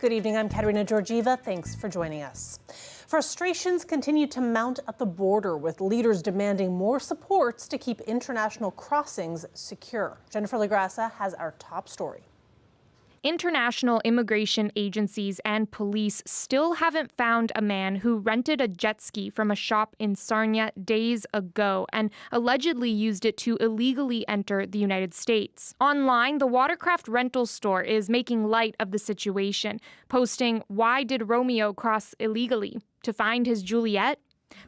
Good evening, I'm Katerina Georgieva. Thanks for joining us. Frustrations continue to mount at the border, with leaders demanding more supports to keep international crossings secure. Jennifer LaGrassa has our top story. International immigration agencies and police still haven't found a man who rented a jet ski from a shop in Sarnia days ago and allegedly used it to illegally enter the United States. Online, the watercraft rental store is making light of the situation, posting, "Why did Romeo cross illegally? To find his Juliet?"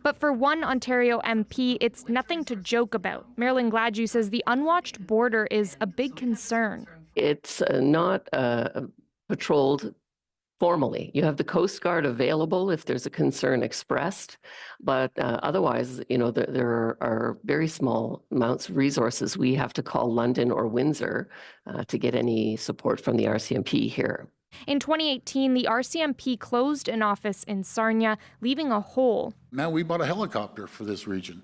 But for one Ontario MP, it's nothing to joke about. Marilyn Gladue says the unwatched border is a big concern. It's not patrolled formally. You have the Coast Guard available if there's a concern expressed, but otherwise, there are very small amounts of resources. We have to call London or Windsor to get any support from the RCMP here. In 2018, the RCMP closed an office in Sarnia, leaving a hole. Now we bought a helicopter for this region.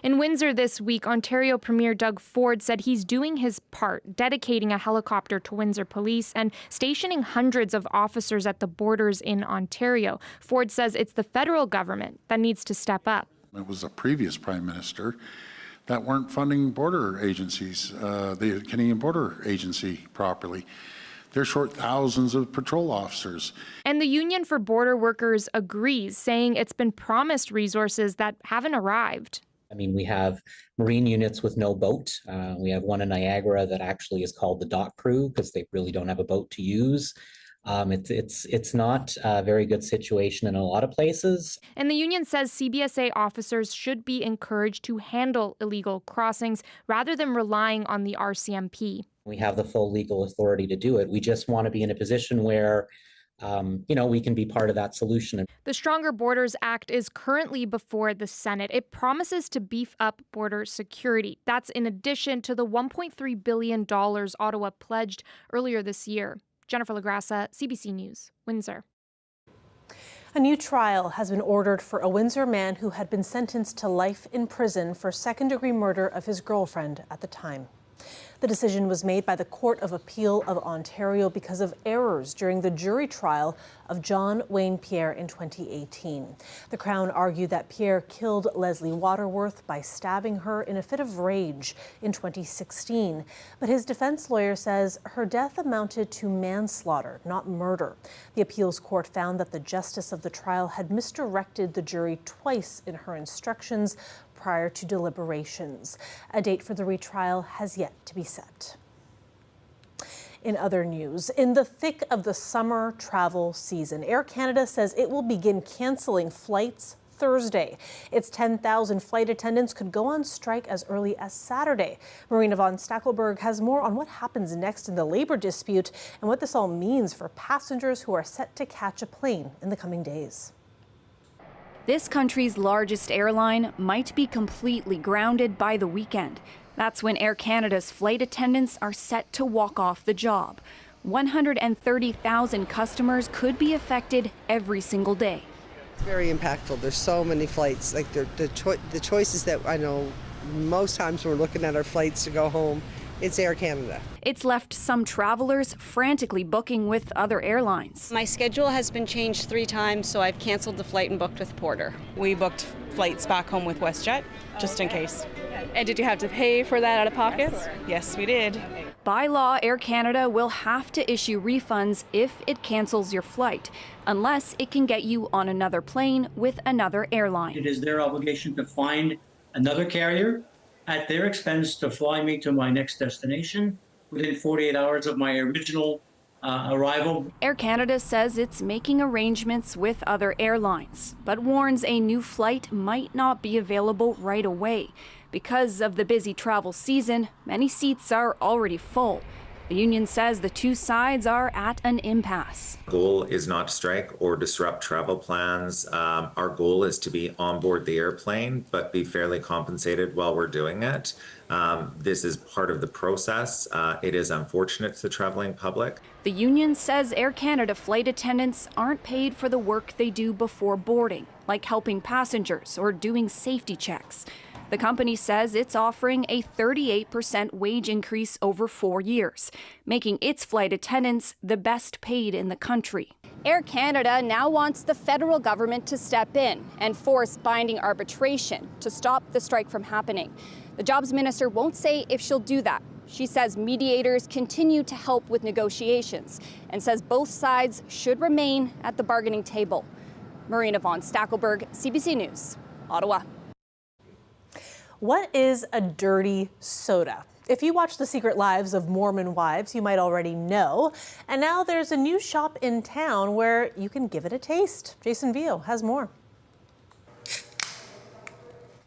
In Windsor this week, Ontario Premier Doug Ford said he's doing his part, dedicating a helicopter to Windsor Police and stationing hundreds of officers at the borders in Ontario. Ford says it's the federal government that needs to step up. It was a previous prime minister that weren't funding border agencies, the Canadian Border Agency properly. They're short thousands of patrol officers. And the Union for Border Workers agrees, saying it's been promised resources that haven't arrived. I mean, we have marine units with no boat. We have one in Niagara that actually is called the dock crew because they really don't have a boat to use. It's not a very good situation in a lot of places. And the union says CBSA officers should be encouraged to handle illegal crossings rather than relying on the RCMP. We have the full legal authority to do it. We just want to be in a position where we can be part of that solution. The Stronger Borders Act is currently before the Senate. It promises to beef up border security. That's in addition to the $1.3 billion Ottawa pledged earlier this year. Jennifer LaGrassa, CBC News, Windsor. A new trial has been ordered for a Windsor man who had been sentenced to life in prison for second-degree murder of his girlfriend at the time. The decision was made by the Court of Appeal of Ontario because of errors during the jury trial of John Wayne Pierre in 2018. The Crown argued that Pierre killed Leslie Waterworth by stabbing her in a fit of rage in 2016. But his defense lawyer says her death amounted to manslaughter, not murder. The appeals court found that the justice of the trial had misdirected the jury twice in her instructions prior to deliberations. A date for the retrial has yet to be set. In other news, in the thick of the summer travel season, Air Canada says it will begin canceling flights Thursday. Its 10,000 flight attendants could go on strike as early as Saturday. Marina von Stackelberg has more on what happens next in the labor dispute and what this all means for passengers who are set to catch a plane in the coming days. This country's largest airline might be completely grounded by the weekend. That's when Air Canada's flight attendants are set to walk off the job. 130,000 customers could be affected every single day. It's very impactful. There's so many flights. Like the choices that I know most times we're looking at our flights to go home, it's Air Canada. It's left some travelers frantically booking with other airlines. My schedule has been changed 3 times, so I've canceled the flight and booked with Porter. We booked flights back home with WestJet, just in case. And did you have to pay for that out of pocket? Yes, we did. By law, Air Canada will have to issue refunds if it cancels your flight, unless it can get you on another plane with another airline. It is their obligation to find another carrier at their expense to fly me to my next destination within 48 hours of my original arrival. Air Canada says it's making arrangements with other airlines, but warns a new flight might not be available right away. Because of the busy travel season, many seats are already full. The union says the two sides are at an impasse. The goal is not to strike or disrupt travel plans. Our goal is to be on board the airplane, but be fairly compensated while we're doing it. This is part of the process. It is unfortunate to the traveling public. The union says Air Canada flight attendants aren't paid for the work they do before boarding, like helping passengers or doing safety checks. The company says it's offering a 38% wage increase over 4 years, making its flight attendants the best paid in the country. Air Canada now wants the federal government to step in and force binding arbitration to stop the strike from happening. The jobs minister won't say if she'll do that. She says mediators continue to help with negotiations and says both sides should remain at the bargaining table. Marina von Stackelberg, CBC News, Ottawa. What is a dirty soda? If you watch The Secret Lives of Mormon Wives, you might already know. And now there's a new shop in town where you can give it a taste. Jason Vio has more.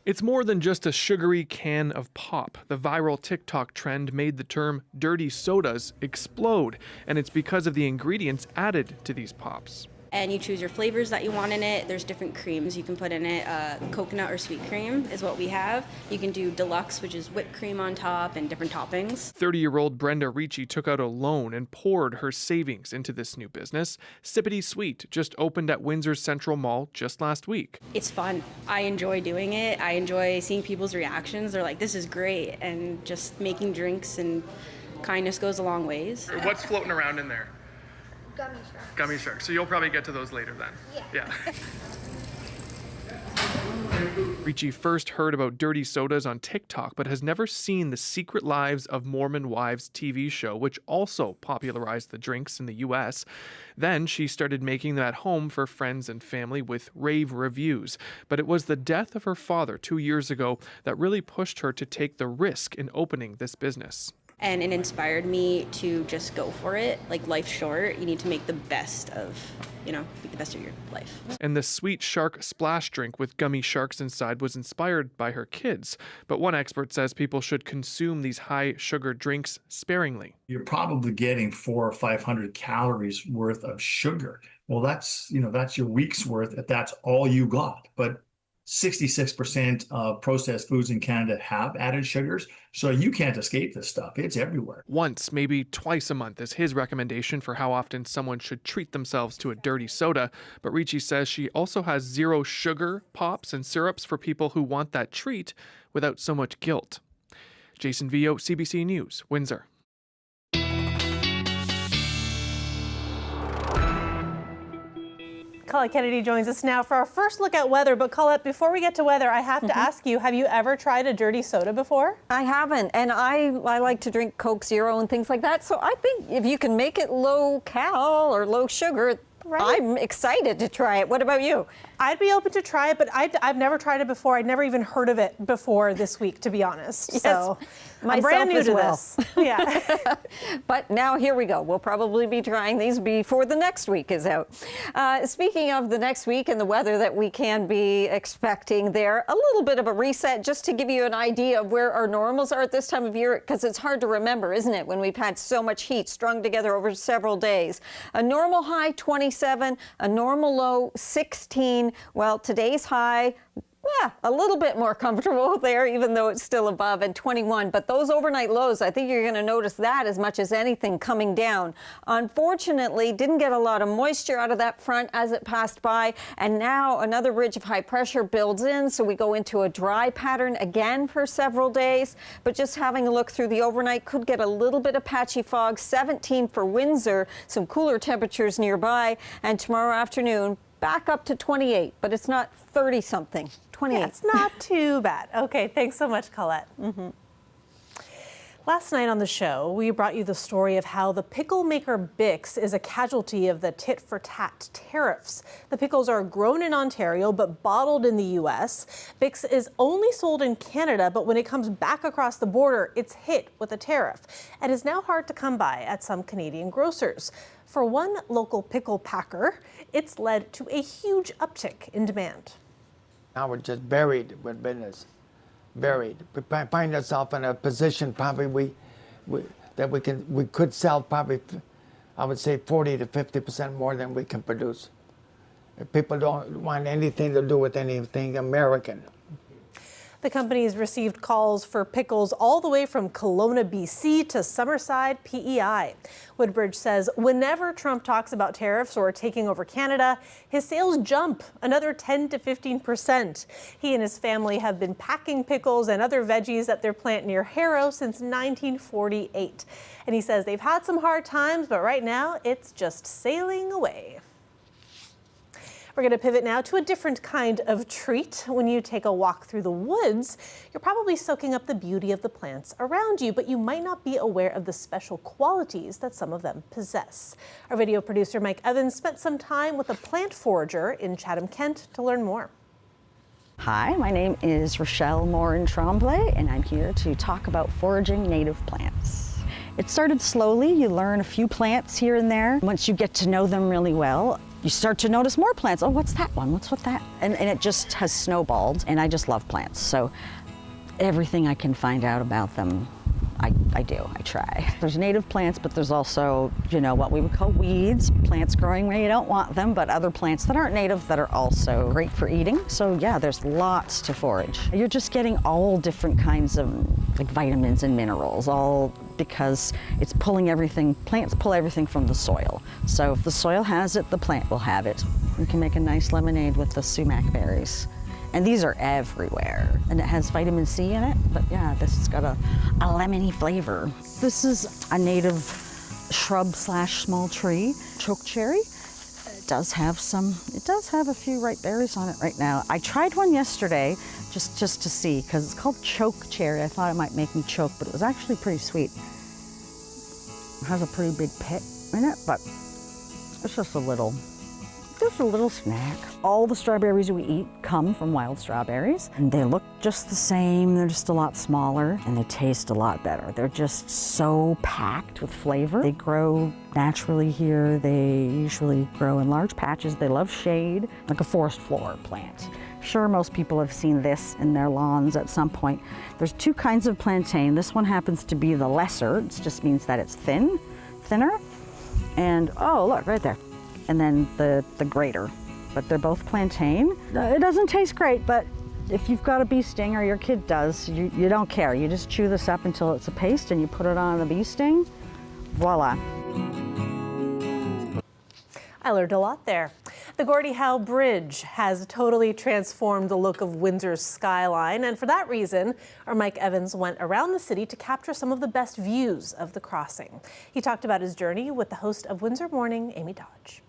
It's more than just a sugary can of pop. The viral TikTok trend made the term dirty sodas explode, and it's because of the ingredients added to these pops. And you choose your flavors that you want in it. There's different creams you can put in it. Coconut or sweet cream is what we have. You can do deluxe, which is whipped cream on top and different toppings. 30-year-old Brenda Ricci took out a loan and poured her savings into this new business. Sippity Sweet just opened at Windsor's Central Mall just last week. It's fun. I enjoy doing it. I enjoy seeing people's reactions. They're like, this is great. And just making drinks and kindness goes a long ways. What's floating around in there? Gummy sharks. Gummy sharks. So you'll probably get to those later then. Yeah. Ricci first heard about dirty sodas on TikTok, but has never seen The Secret Lives of Mormon Wives TV show, which also popularized the drinks in the U.S. Then she started making them at home for friends and family with rave reviews. But it was the death of her father 2 years ago that really pushed her to take the risk in opening this business. And it inspired me to just go for it. Like, life's short. You need to make the best of, make the best of your life. And the Sweet Shark splash drink with gummy sharks inside was inspired by her kids. But one expert says people should consume these high sugar drinks sparingly. You're probably getting 400 or 500 calories worth of sugar. Well, that's your week's worth if that's all you got. But 66% of processed foods in Canada have added sugars, so you can't escape this stuff. It's everywhere. Once, maybe twice a month is his recommendation for how often someone should treat themselves to a dirty soda. But Ricci says she also has zero sugar pops and syrups for people who want that treat without so much guilt. Jason Vio, CBC News, Windsor. Colette Kennedy joins us now for our first look at weather. But Colette, before we get to weather, I have to ask you, have you ever tried a dirty soda before? I haven't, and I like to drink Coke Zero and things like that. So I think if you can make it low cal or low sugar, right. I'm excited to try it. What about you? I'd be open to try it, but I've never tried it before. I'd never even heard of it before this week, to be honest. Yes, so I'm brand new to this. Yeah. But now here we go. We'll probably be trying these before the next week is out. Speaking of the next week and the weather that we can be expecting there, a little bit of a reset just to give you an idea of where our normals are at this time of year, because it's hard to remember, isn't it, when we've had so much heat strung together over several days. A normal high, 27, a normal low, 16. Well, today's high, a little bit more comfortable there, even though it's still above, and 21. But those overnight lows, I think you're going to notice that as much as anything coming down. Unfortunately, didn't get a lot of moisture out of that front as it passed by. And now another ridge of high pressure builds in. So we go into a dry pattern again for several days. But just having a look through the overnight, could get a little bit of patchy fog. 17 for Windsor, some cooler temperatures nearby. And tomorrow afternoon, back up to 28, but it's not 30-something, 28. Yeah, it's not too bad. Okay, thanks so much, Colette. Last night on the show, we brought you the story of how the pickle maker Bix is a casualty of the tit-for-tat tariffs. The pickles are grown in Ontario but bottled in the U.S. Bix is only sold in Canada, but when it comes back across the border, it's hit with a tariff and is now hard to come by at some Canadian grocers. For one local pickle packer, it's led to a huge uptick in demand. Now we're just buried with business. Buried. We find ourselves in a position probably we could sell probably, I would say 40 to 50% more than we can produce. If people don't want anything to do with anything American. The company's received calls for pickles all the way from Kelowna, BC to Summerside, PEI. Woodbridge says whenever Trump talks about tariffs or taking over Canada, his sales jump another 10 to 15%. He and his family have been packing pickles and other veggies at their plant near Harrow since 1948. And he says they've had some hard times, but right now it's just sailing away. We're going to pivot now to a different kind of treat. When you take a walk through the woods, you're probably soaking up the beauty of the plants around you, but you might not be aware of the special qualities that some of them possess. Our video producer Mike Evans spent some time with a plant forager in Chatham, Kent to learn more. Hi, my name is Retrial Tremblay, and I'm here to talk about foraging native plants. It started slowly. You learn a few plants here and there. Once you get to know them really well, you start to notice more plants. Oh, what's that one? What's with that? And it just has snowballed, and I just love plants. So everything I can find out about them, I do, I try. There's native plants, but there's also, what we would call weeds, plants growing where you don't want them, but other plants that aren't native that are also great for eating. So yeah, there's lots to forage. You're just getting all different kinds of vitamins and minerals, all because it's pulling everything, plants pull everything from the soil. So if the soil has it, the plant will have it. You can make a nice lemonade with the sumac berries. And these are everywhere. And it has vitamin C in it, but yeah, this has got a lemony flavor. This is a native shrub / small tree, chokecherry. It does have a few ripe berries on it right now. I tried one yesterday just to see, because it's called chokecherry. I thought it might make me choke, but it was actually pretty sweet. It has a pretty big pit in it, but it's just a little snack. All the strawberries we eat come from wild strawberries, and they look just the same. They're just a lot smaller, and they taste a lot better. They're just so packed with flavor. They grow naturally here. They usually grow in large patches. They love shade, like a forest floor plant. Sure, most people have seen this in their lawns at some point. There's two kinds of plantain. This one happens to be the lesser. It just means that it's thinner. And oh, look, right there. And then the greater, but they're both plantain. It doesn't taste great, but if you've got a bee sting, or your kid does, you don't care. You just chew this up until it's a paste and you put it on the bee sting, voila. I learned a lot there. The Gordie Howe Bridge has totally transformed the look of Windsor's skyline, and for that reason, our Mike Evans went around the city to capture some of the best views of the crossing. He talked about his journey with the host of Windsor Morning, Amy Dodge.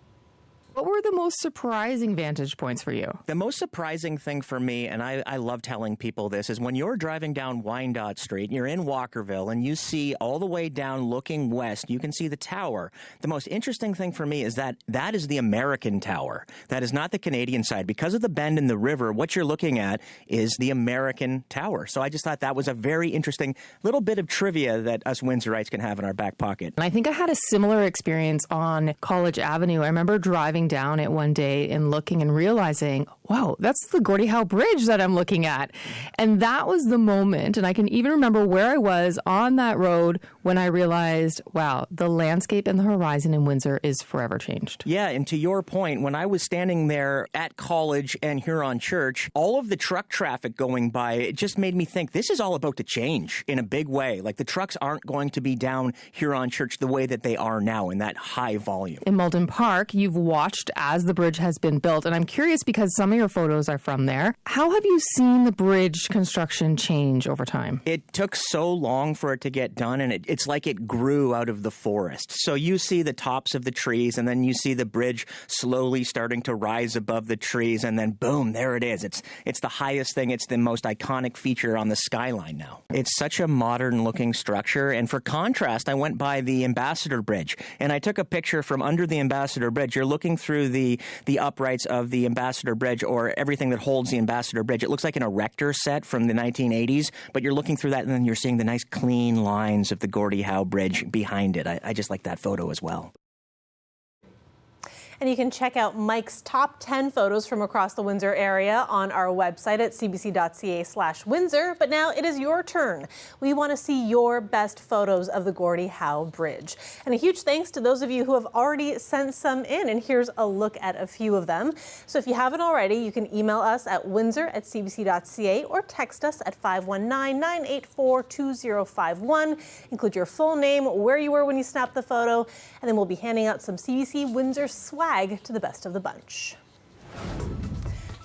What were the most surprising vantage points for you? The most surprising thing for me, and I love telling people this, is when you're driving down Wyandotte Street, you're in Walkerville, and you see all the way down looking west, you can see the tower. The most interesting thing for me is that is the American tower. That is not the Canadian side. Because of the bend in the river, what you're looking at is the American tower. So I just thought that was a very interesting little bit of trivia that us Windsorites can have in our back pocket. And I think I had a similar experience on College Avenue. I remember driving down it one day and looking and realizing, wow, that's the Gordie Howe Bridge that I'm looking at. And that was the moment, and I can even remember where I was on that road when I realized, wow, the landscape and the horizon in Windsor is forever changed. Yeah, and to your point, when I was standing there at College and Huron Church, all of the truck traffic going by, it just made me think this is all about to change in a big way. Like the trucks aren't going to be down Huron Church the way that they are now in that high volume. In Malden Park, you've watched as the bridge has been built, and I'm curious because some of your photos are from there. How have you seen the bridge construction change over time? It took so long for it to get done, and it's like it grew out of the forest. So you see the tops of the trees, and then you see the bridge slowly starting to rise above the trees, and then boom, there it is. It's the highest thing. It's the most iconic feature on the skyline now. It's such a modern-looking structure, and for contrast, I went by the Ambassador Bridge, and I took a picture from under the Ambassador Bridge. You're looking through the uprights of the Ambassador Bridge, or everything that holds the Ambassador Bridge. It looks like an erector set from the 1980s, but you're looking through that and then you're seeing the nice clean lines of the Gordie Howe Bridge behind it. I just like that photo as well. And you can check out Mike's top 10 photos from across the Windsor area on our website at cbc.ca/Windsor. But now it is your turn. We want to see your best photos of the Gordie Howe Bridge. And a huge thanks to those of you who have already sent some in. And here's a look at a few of them. So if you haven't already, you can email us at windsor@cbc.ca or text us at 519-984-2051. Include your full name, where you were when you snapped the photo, and then we'll be handing out some CBC Windsor swag to the best of the bunch.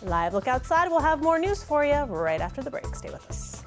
Live look outside. We'll have more news for you right after the break. Stay with us.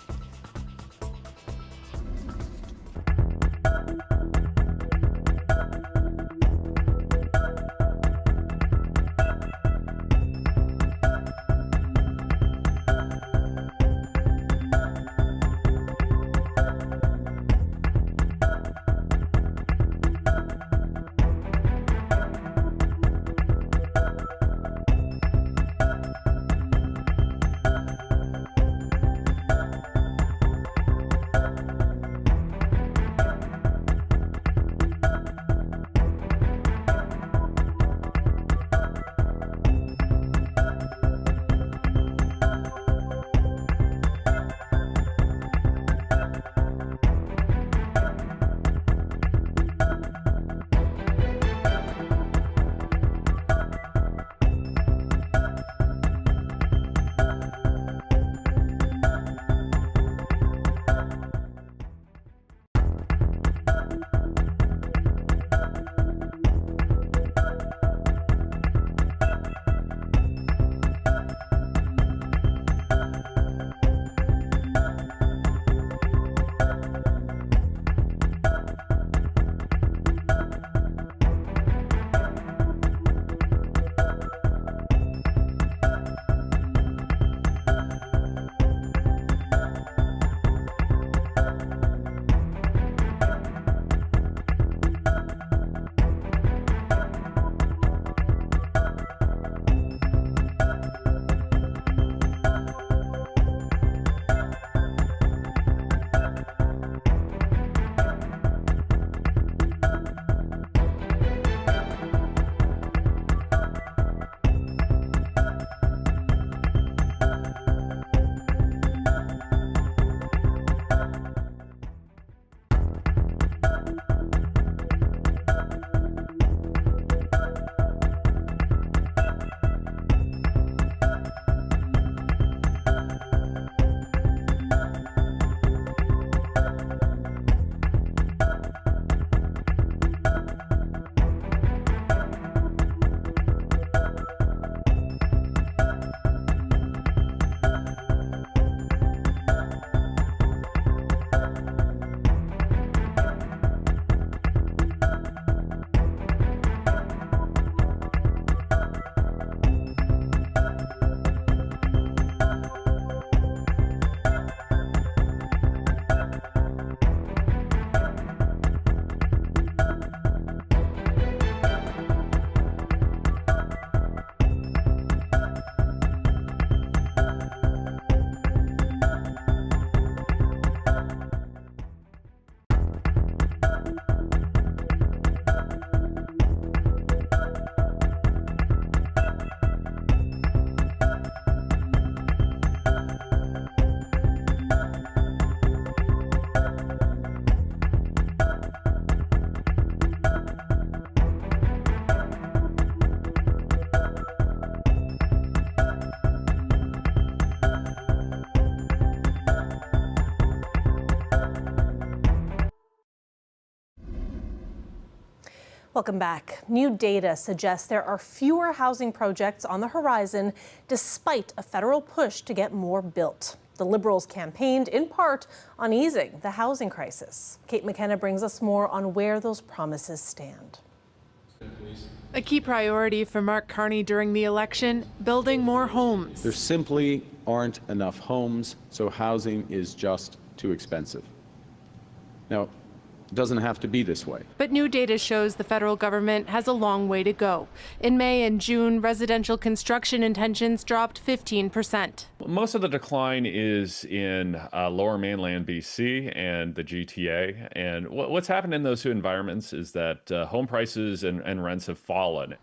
Welcome back. New data suggests there are fewer housing projects on the horizon despite a federal push to get more built. The Liberals campaigned in part on easing the housing crisis. Kate McKenna brings us more on where those promises stand. A key priority for Mark Carney during the election, building more homes. There simply aren't enough homes, so housing is just too expensive. Now, it doesn't have to be this way. But new data shows the federal government has a long way to go. In May and June, residential construction intentions dropped 15%. Most of the decline is in lower mainland BC and the GTA. And what's happened in those two environments is that home prices and rents have fallen.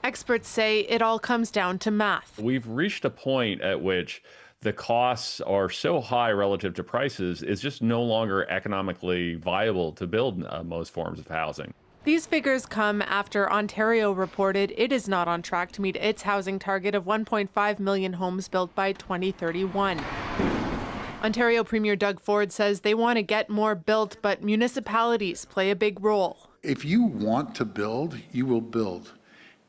Experts say it all comes down to math. We've reached a point at which the costs are so high relative to prices, it's just no longer economically viable to build most forms of housing. These figures come after Ontario reported it is not on track to meet its housing target of 1.5 million homes built by 2031. Ontario Premier Doug Ford says they want to get more built, but municipalities play a big role. If you want to build, you will build.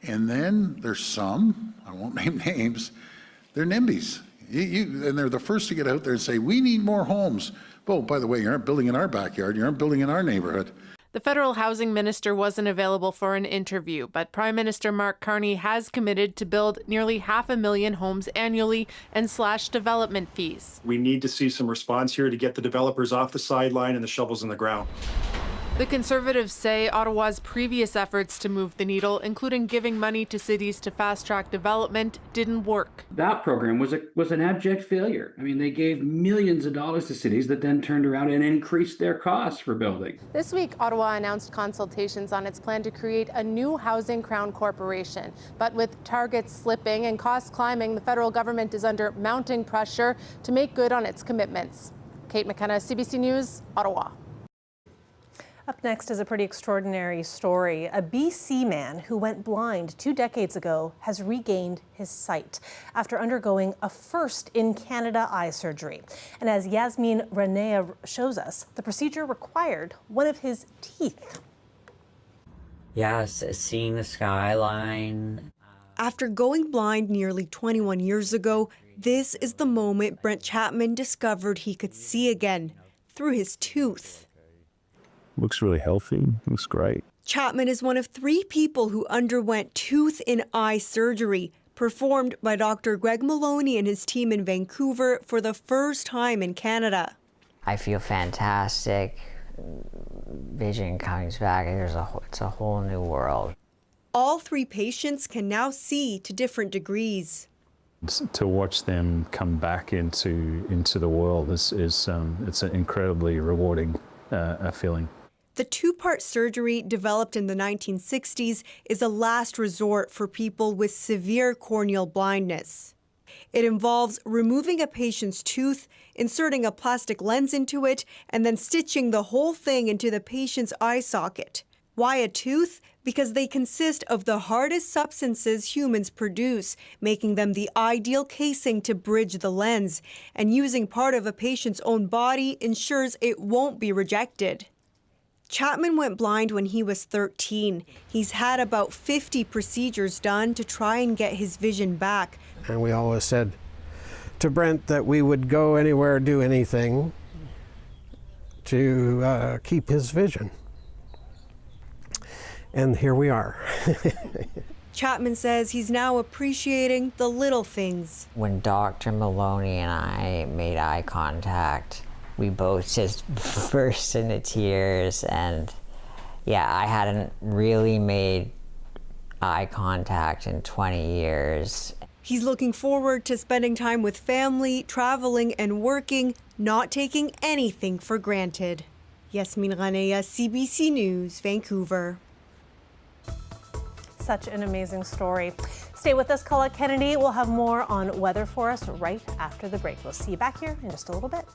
And then there's some, I won't name names, they're NIMBYs. And they're the first to get out there and say, we need more homes. Oh, by the way, you aren't building in our backyard, you aren't building in our neighborhood. The federal housing minister wasn't available for an interview, but Prime Minister Mark Carney has committed to build nearly 500,000 homes annually and slash development fees. We need to see some response here to get the developers off the sideline and the shovels in the ground. The Conservatives say Ottawa's previous efforts to move the needle, including giving money to cities to fast-track development, didn't work. That program was an abject failure. I mean, they gave millions of dollars to cities that then turned around and increased their costs for building. This week, Ottawa announced consultations on its plan to create a new housing crown corporation. But with targets slipping and costs climbing, the federal government is under mounting pressure to make good on its commitments. Kate McKenna, CBC News, Ottawa. Up next is a pretty extraordinary story. A BC man who went blind 2 decades ago has regained his sight after undergoing a first in Canada eye surgery. And as Yasmin Renea shows us, the procedure required one of his teeth. Yes, seeing the skyline. After going blind nearly 21 years ago, this is the moment Brent Chapman discovered he could see again through his tooth. Looks really healthy, looks great. Chapman is one of 3 people who underwent tooth and eye surgery, performed by Dr. Greg Maloney and his team in Vancouver for the first time in Canada. I feel fantastic. Vision comes back. It's a whole new world. All 3 patients can now see to different degrees. To watch them come back into the world it's an incredibly rewarding feeling. The 2-part surgery, developed in the 1960s, is a last resort for people with severe corneal blindness. It involves removing a patient's tooth, inserting a plastic lens into it, and then stitching the whole thing into the patient's eye socket. Why a tooth? Because they consist of the hardest substances humans produce, making them the ideal casing to bridge the lens. And using part of a patient's own body ensures it won't be rejected. Chapman went blind when he was 13. He's had about 50 procedures done to try and get his vision back. And we always said to Brent that we would go anywhere, do anything to keep his vision. And here we are. Chapman says he's now appreciating the little things. When Dr. Maloney and I made eye contact, we both just burst into tears, and yeah, I hadn't really made eye contact in 20 years. He's looking forward to spending time with family, traveling and working, not taking anything for granted. Yasmin Renea, CBC News, Vancouver. Such an amazing story. Stay with us, Colette Kennedy. We'll have more on weather for us right after the break. We'll see you back here in just a little bit.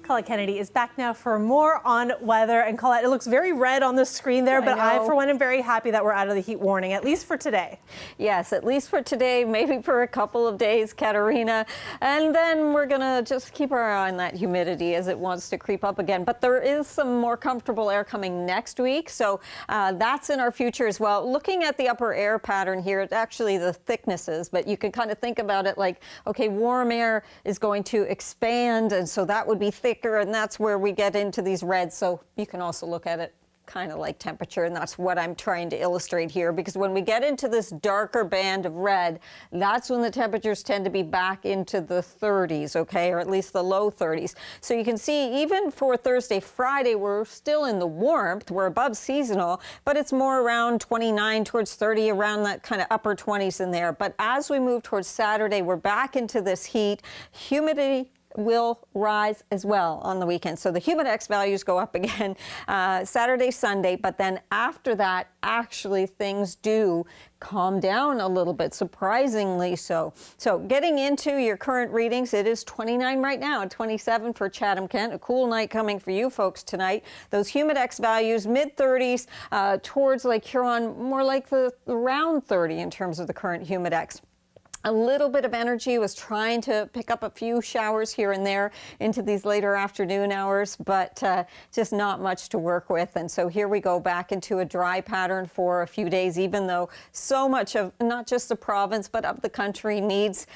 Colette Kennedy is back now for more on weather. And Colette, it looks very red on the screen there, but I, for one, am very happy that we're out of the heat warning, at least for today. Yes, at least for today, maybe for a couple of days, Katerina. And then we're going to just keep our eye on that humidity as it wants to creep up again. But there is some more comfortable air coming next week, so that's in our future as well. Looking at the upper air pattern here, it's actually the thicknesses, but you can kind of think about it like, okay, warm air is going to expand, and so that would be thicker, and that's where we get into these reds. So you can also look at it kind of like temperature, and that's what I'm trying to illustrate here, because when we get into this darker band of red, that's when the temperatures tend to be back into the 30s, okay, or at least the low 30s. So you can see even for Thursday, Friday, we're still in the warmth, we're above seasonal, but it's more around 29 towards 30, around that kind of upper 20s in there. But as we move towards Saturday, we're back into this heat. Humidity will rise as well on the weekend. So the Humidex values go up again Saturday, Sunday, but then after that, actually things do calm down a little bit, surprisingly so. So getting into your current readings, it is 29 right now, 27 for Chatham-Kent. A cool night coming for you folks tonight. Those Humidex values, mid-30s towards Lake Huron, more like the around 30 in terms of the current Humidex. A little bit of energy, was trying to pick up a few showers here and there into these later afternoon hours, but just not much to work with. And so here we go back into a dry pattern for a few days, even though so much of not just the province, but of the country needs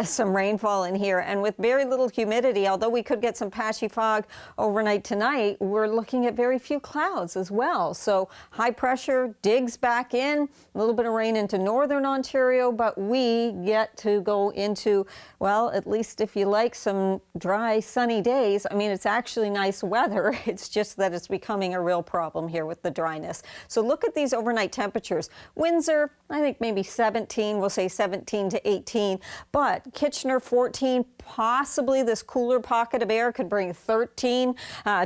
some rainfall in here. And with very little humidity, although we could get some patchy fog overnight tonight, we're looking at very few clouds as well. So high pressure digs back in, a little bit of rain into northern Ontario, but we get to go into, well, at least if you like some dry, sunny days, I mean, it's actually nice weather. It's just that it's becoming a real problem here with the dryness. So look at these overnight temperatures. Windsor, I think maybe 17, we'll say 17 to 18, but Kitchener 14, possibly this cooler pocket of air could bring 13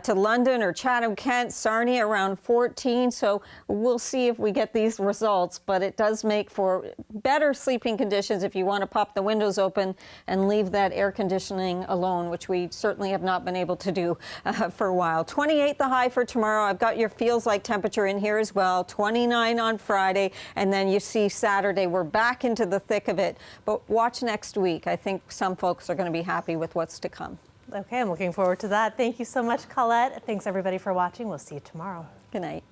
to London or Chatham-Kent, Sarnia around 14. So we'll see if we get these results, but it does make for better sleeping conditions if you want to pop the windows open and leave that air conditioning alone, which we certainly have not been able to do for a while. 28 the high for tomorrow. I've got your feels like temperature in here as well. 29 on Friday, and then you see Saturday we're back into the thick of it. But watch next week. I think some folks are going to be happy with what's to come. Okay, I'm looking forward to that. Thank you so much, Colette. Thanks everybody for watching. We'll see you tomorrow. Good night.